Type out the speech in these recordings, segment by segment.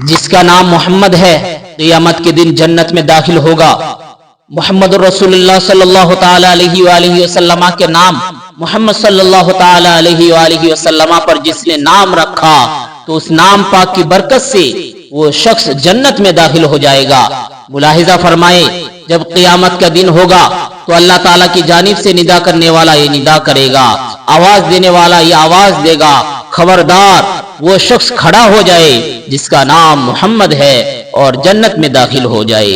جس کا نام محمد ہے قیامت کے دن جنت میں داخل ہوگا۔ محمد رسول اللہ صلی اللہ تعالی علیہ وآلہ وسلم کے نام محمد صلی اللہ تعالی علیہ وآلہ وسلم پر جس نے نام رکھا تو اس نام پاک کی برکت سے وہ شخص جنت میں داخل ہو جائے گا۔ ملاحظہ فرمائے جب قیامت کا دن ہوگا تو اللہ تعالیٰ کی جانب سے ندا کرنے والا یہ ندا کرے گا، آواز دینے والا یہ آواز دے گا، خبردار وہ شخص کھڑا ہو جائے جس کا نام محمد ہے اور جنت میں داخل ہو جائے۔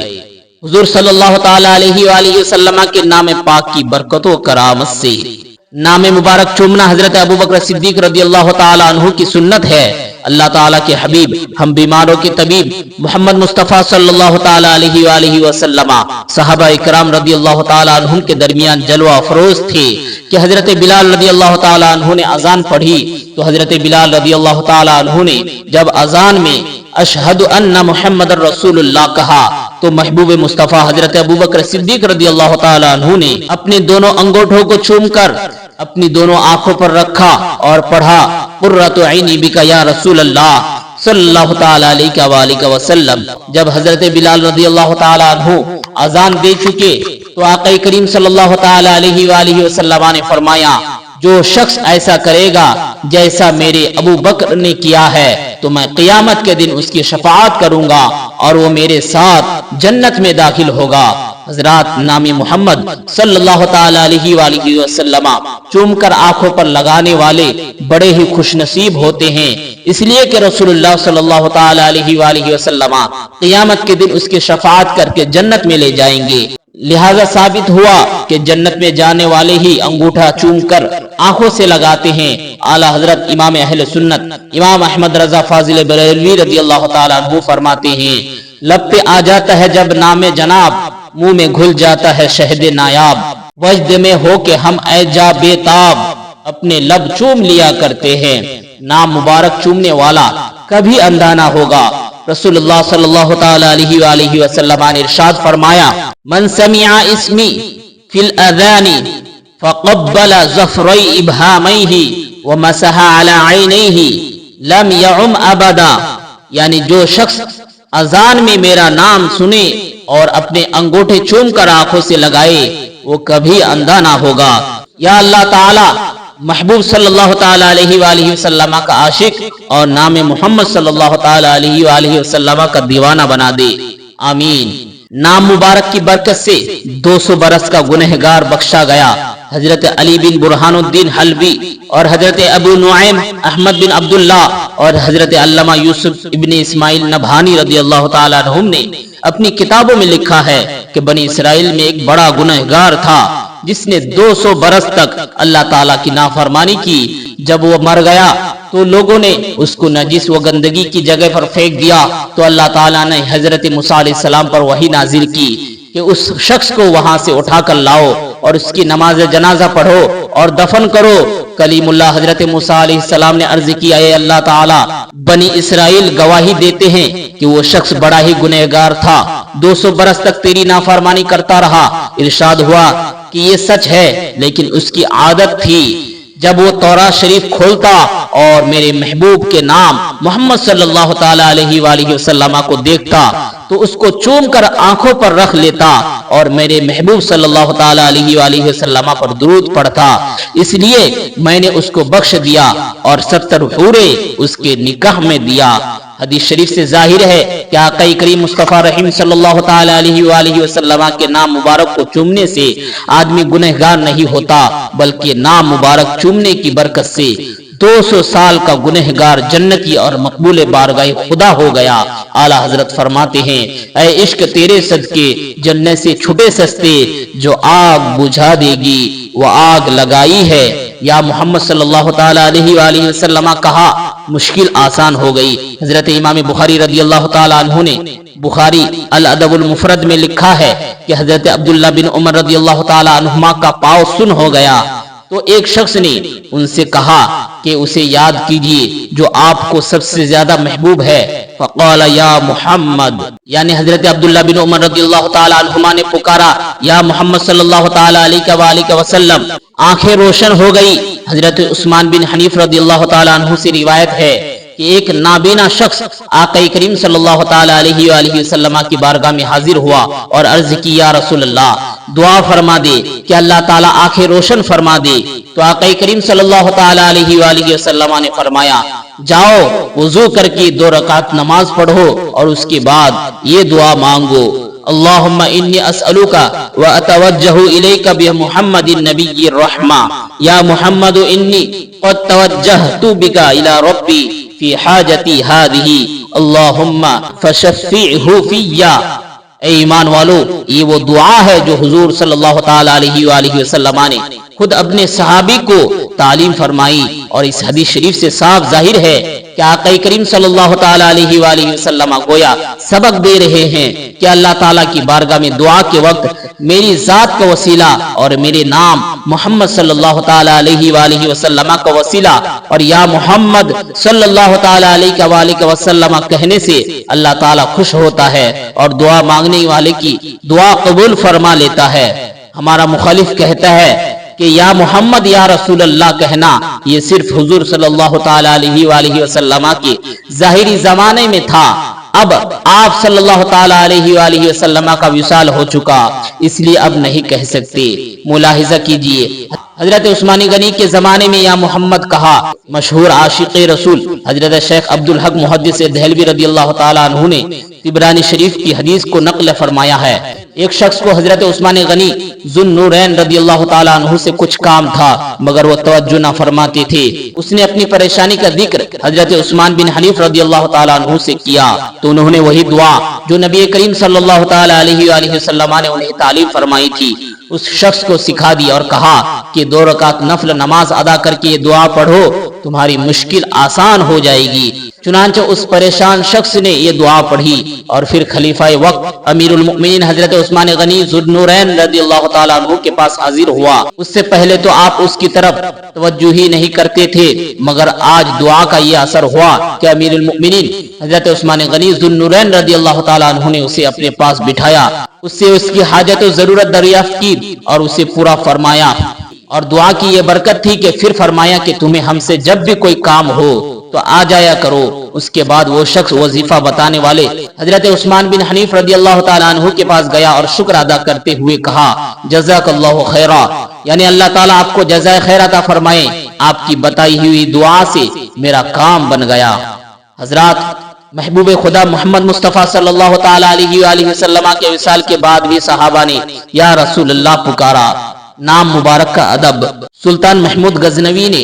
حضور صلی اللہ تعالی علیہ وآلہ وسلم کے نام پاک کی برکت و کرامت سے نام مبارک چومنا حضرت ابوبکر صدیق رضی اللہ تعالی عنہ کی سنت ہے۔ اللہ تعالیٰ کے حبیب، ہم بیماروں کے طبیب محمد مصطفیٰ صلی اللہ تعالی علیہ وآلہ وسلم صحابہ اکرام رضی اللہ تعالی عنہ کے درمیان جلوہ افروز تھے کہ حضرت بلال رضی اللہ تعالی عنہ نے اذان پڑھی تو حضرت بلال رضی اللہ تعالی عنہ نے جب اذان میں اشہد ان محمد رسول اللہ کہا تو محبوب مصطفیٰ حضرت ابوبکر صدیق رضی اللہ تعالی عنہ نے اپنے دونوں انگوٹھوں کو چوم کر اپنی دونوں آنکھوں پر رکھا اور پڑھا قرۃ عینی بک یا رسول اللہ صلی اللہ تعالی علیہ وآلہ وسلم۔ جب حضرت بلال رضی اللہ تعالی عنہ اذان دے چکے تو آقا کریم صلی اللہ تعالی علیہ وآلہ وسلم نے فرمایا جو شخص ایسا کرے گا جیسا میرے ابو بکر نے کیا ہے تو میں قیامت کے دن اس کی شفاعت کروں گا اور وہ میرے ساتھ جنت میں داخل ہوگا۔ حضرات، نام محمد صلی اللہ تعالی علیہ وآلہ وسلم چوم کر آنکھوں پر لگانے والے بڑے ہی خوش نصیب ہوتے ہیں، اس لیے کہ رسول اللہ صلی اللہ تعالی علیہ وآلہ وسلم قیامت کے دن اس کی شفاعت کر کے جنت میں لے جائیں گے۔ لہذا ثابت ہوا کہ جنت میں جانے والے ہی انگوٹھا چوم کر آنکھوں سے لگاتے ہیں۔ اعلیٰ حضرت امام اہل سنت امام احمد رضا فاضل بریلوی رضی اللہ تعالیٰ عنہ فرماتے ہیں لب پہ آ جاتا ہے جب نام جناب، منہ میں گھل جاتا ہے شہد نایاب، وجد میں ہو کہ ہم اے جا بے تاب، اپنے لب چوم لیا کرتے ہیں۔ نام مبارک چومنے والا کبھی اندھا نہ ہوگا۔ رسول اللہ صلی اللہ تعالی علیہ وآلہ وسلم نے ارشاد فرمایا من سمع اسمی فی الاذان فقبل ظفری ابہامیہ ومسح علی عینیہ لم یعم ابدا، یعنی جو شخص اذان میں میرا نام سنے اور اپنے انگوٹھے چوم کر آنکھوں سے لگائے وہ کبھی اندھا نہ ہوگا۔ یا اللہ تعالی محبوب صلی اللہ تعالی علیہ وآلہ وسلم کا عاشق اور نام محمد صلی اللہ تعالی علیہ وآلہ وسلم کا دیوانہ بنا دے، آمین۔ نام مبارک کی برکت سے 200 برس کا گنہگار بخشا گیا۔ حضرت علی بن برہان الدین حلبی اور حضرت ابو نعیم احمد بن عبداللہ اور حضرت علامہ یوسف ابن اسماعیل نبہانی رضی اللہ تعالی عنہم نے اپنی کتابوں میں لکھا ہے کہ بنی اسرائیل میں ایک بڑا گنہگار تھا جس نے 200 برس تک اللہ تعالیٰ کی نافرمانی کی۔ جب وہ مر گیا تو لوگوں نے اس کو نجس و گندگی کی جگہ پر پھینک دیا تو اللہ تعالیٰ نے حضرت موسیٰ علیہ السلام پر وحی نازل کی کہ اس شخص کو وہاں سے اٹھا کر لاؤ اور اس کی نماز جنازہ پڑھو اور دفن کرو۔ کلیم اللہ حضرت موسیٰ علیہ السلام نے عرض کیا اے اللہ تعالیٰ، بنی اسرائیل گواہی دیتے ہیں کہ وہ شخص بڑا ہی گنہگار تھا، 200 برس تک تیری نافرمانی کرتا رہا۔ ارشاد ہوا کہ یہ سچ ہے، لیکن اس کی عادت تھی جب وہ تورات شریف کھولتا اور میرے محبوب کے نام محمد صلی اللہ تعالی علیہ وآلہ وسلم کو دیکھتا تو اس کو چوم کر آنکھوں پر رکھ لیتا اور میرے محبوب صلی اللہ تعالی علیہ وآلہ وسلم پر درود پڑھتا۔ اس لیے میں نے اس کو بخش دیا اور 70 حوریں اس کے نکاح میں دیا۔ حدیث شریف سے ظاہر ہے کہ آقا کریم مصطفیٰ رحیم صلی اللہ تعالی علیہ وآلہ وسلم کے نام مبارک کو چومنے سے آدمی گنہگار نہیں ہوتا، بلکہ نام مبارک چومنے کی برکت سے 200 سال کا گنہگار جنتی اور مقبول بارگاہ خدا ہو گیا۔ اعلیٰ حضرت فرماتے ہیں اے عشق تیرے صدقے جنت سے چھٹے سستے، جو آگ بجھا دے گی وہ آگ لگائی ہے۔ یا محمد صلی اللہ تعالی علیہ وآلہ وسلم کہا مشکل آسان ہو گئی۔ حضرت امام بخاری رضی اللہ تعالی عنہ نے بخاری الادب المفرد میں لکھا ہے کہ حضرت عبداللہ بن عمر رضی اللہ تعالی عنہما کا پاؤں سن ہو گیا تو ایک شخص نے ان سے کہا کہ اسے یاد کیجئے جو آپ کو سب سے زیادہ محبوب ہے۔ فقال یا محمد، یعنی حضرت عبداللہ بن عمر رضی اللہ تعالی عنہما نے پکارا یا محمد صلی اللہ تعالی علیہ وآلہ وسلم۔ آنکھیں روشن ہو گئی۔ حضرت عثمان بن حنیف رضی اللہ تعالی عنہ سے روایت ہے کہ ایک نابینا شخص آقا کریم صلی اللہ تعالی علیہ وآلہ وسلم کی بارگاہ میں حاضر ہوا اور عرض کی یا رسول اللہ دعا فرما دے کہ اللہ تعالیٰ آنکھیں روشن فرما دے۔ تو آقا کریم صلی اللہ تعالی علیہ وآلہ وسلم نے فرمایا جاؤ وضو کر کے 2 رکعت نماز پڑھو اور اس کے بعد یہ دعا مانگو اللہم انی اسألوکا واتوجہ الیک بمحمد النبی الرحمہ یا محمد انی قد توجہت بکا الی ربی فی حاجتی ہذہ اللہم فشفعہ فیہ۔ اے ایمان والو یہ وہ دعا ہے جو حضور صلی اللہ تعالی علیہ وآلہ وسلم نے خود اپنے صحابی کو تعلیم فرمائی، اور اس حدیث شریف سے صاف ظاہر ہے کہ آقا کریم صلی اللہ تعالی علیہ وآلہ وسلم گویا سبق دے رہے ہیں کہ اللہ تعالیٰ کی بارگاہ میں دعا کے وقت میری ذات کا وسیلہ اور میرے نام محمد صلی اللہ تعالی علیہ وآلہ وسلم کا وسیلہ اور یا محمد صلی اللہ تعالی علیہ وآلہ وسلم کہنے سے اللہ تعالیٰ خوش ہوتا ہے اور دعا مانگنے والے کی دعا قبول فرما لیتا ہے۔ ہمارا مخالف کہتا ہے کہ یا محمد یا رسول اللہ کہنا یہ صرف حضور صلی اللہ تعالی علیہ وآلہ وسلم کے ظاہری زمانے میں تھا، اب آپ صلی اللہ تعالی علیہ وآلہ وسلم کا وصال ہو چکا اس لیے اب نہیں کہہ سکتے۔ ملاحظہ کیجئے حضرت عثمان غنی کے زمانے میں یا محمد کہا، مشہور عاشق رسول حضرت شیخ عبدالحق محدث دہلوی رضی اللہ تعالی عنہ نے طبرانی شریف کی حدیث کو نقل فرمایا ہے، ایک شخص کو حضرت عثمان غنی ذو النورین رضی اللہ تعالی عنہ سے کچھ کام تھا مگر وہ توجہ نہ فرماتے تھے۔ اس نے اپنی پریشانی کا ذکر حضرت عثمان بن حنیف رضی اللہ تعالی عنہ سے کیا تو انہوں نے وہی دعا جو نبی کریم صلی اللہ تعالی علیہ وآلہ وسلم نے انہیں تعلیم فرمائی تھی اس شخص کو سکھا دی اور کہا کہ 2 رکعت نفل نماز ادا کر کے یہ دعا پڑھو تمہاری مشکل آسان ہو جائے گی۔ چنانچہ اس پریشان شخص نے یہ دعا پڑھی اور پھر خلیفہ وقت امیر المؤمنین حضرت عثمان غنی ذو النورین رضی اللہ تعالیٰ عنہ کے پاس حاضر ہوا۔ اس سے پہلے تو آپ اس کی طرف توجہ ہی نہیں کرتے تھے مگر آج دعا کا یہ اثر ہوا کہ امیر المؤمنین حضرت عثمان غنی ذو النورین رضی اللہ تعالیٰ عنہ نے اسے اپنے پاس بٹھایا، اس سے اس کی حاجت و ضرورت دریافت کی اور اسے پورا فرمایا، اور دعا کی یہ برکت تھی کہ پھر فرمایا کہ تمہیں ہم سے جب بھی کوئی کام ہو تو آ جایا کرو۔ اس کے بعد وہ شخص وظیفہ بتانے والے حضرت عثمان بن حنیف رضی اللہ تعالیٰ عنہ کے پاس گیا اور شکر ادا کرتے ہوئے کہا جزاک اللہ خیرا، یعنی اللہ تعالیٰ آپ کو جزائے خیر عطا فرمائے، آپ کی بتائی ہوئی دعا سے میرا کام بن گیا۔ حضرات، محبوب خدا محمد مصطفیٰ صلی اللہ تعالی علیہ وآلہ وسلم کے وصال کے بعد بھی صحابہ نے یا رسول اللہ پکارا۔ نام مبارک کا ادب۔ سلطان محمود غزنوی نے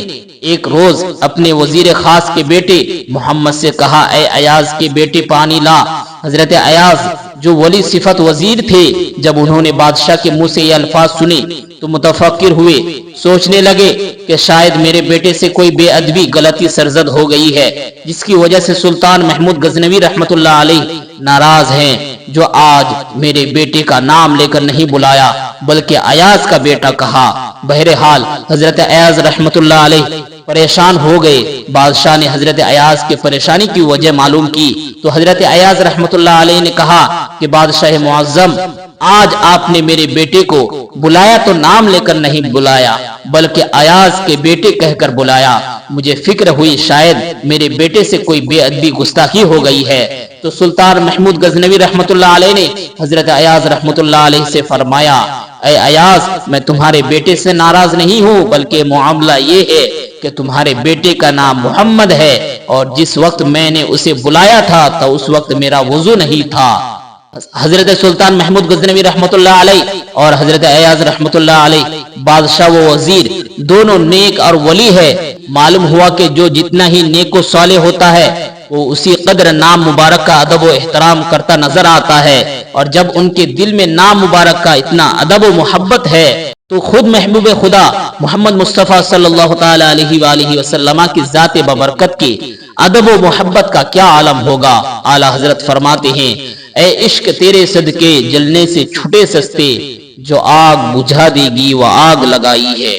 ایک روز اپنے وزیر خاص کے بیٹے محمد سے کہا اے ایاز کے بیٹے پانی لا۔ حضرت ایاز جو ولی صفت وزیر تھے جب انہوں نے بادشاہ کے منہ سے یہ الفاظ سنے تو متفکر ہوئے، سوچنے لگے کہ شاید میرے بیٹے سے کوئی بے ادبی غلطی سرزد ہو گئی ہے جس کی وجہ سے سلطان محمود غزنوی رحمت اللہ علیہ ناراض ہیں، جو آج میرے بیٹے کا نام لے کر نہیں بلایا بلکہ ایاز کا بیٹا کہا۔ بہرحال حضرت ایاز رحمت اللہ علیہ پریشان ہو گئے۔ بادشاہ نے حضرت ایاز کی پریشانی کی وجہ معلوم کی تو حضرت ایاز رحمت اللہ علیہ نے کہا کہ بادشاہ معظم، آج آپ نے میرے بیٹے کو بلایا تو نام لے کر نہیں بلایا بلکہ ایاز کے بیٹے کہہ کر بلایا۔ مجھے فکر ہوئی شاید میرے بیٹے سے کوئی بے ادبی گستاخی ہو گئی ہے۔ تو سلطان محمود غزنوی رحمت اللہ علیہ نے حضرت ایاز رحمت اللہ علیہ سے فرمایا اے ایاز، میں تمہارے بیٹے سے ناراض نہیں ہوں بلکہ معاملہ یہ ہے کہ تمہارے بیٹے کا نام محمد ہے اور جس وقت میں نے اسے بلایا تھا تو اس وقت میرا وضو نہیں تھا۔ حضرت سلطان محمود غزنوی رحمت اللہ علیہ اور حضرت ایاز رحمت اللہ علیہ بادشاہ و وزیر دونوں نیک اور ولی ہے۔ معلوم ہوا کہ جو جتنا ہی نیک و صالح ہوتا ہے وہ اسی قدر نام مبارک کا ادب و احترام کرتا نظر آتا ہے، اور جب ان کے دل میں نام مبارک کا اتنا ادب و محبت ہے تو خود محبوب خدا محمد مصطفیٰ صلی اللہ تعالی علیہ وآلہ وسلم کی ذات ببرکت کے ادب و محبت کا کیا عالم ہوگا۔ اعلیٰ حضرت فرماتے ہیں اے عشق تیرے صدقے جلنے سے چھٹے سستے، جو آگ بجھا دے گی وہ آگ لگائی ہے۔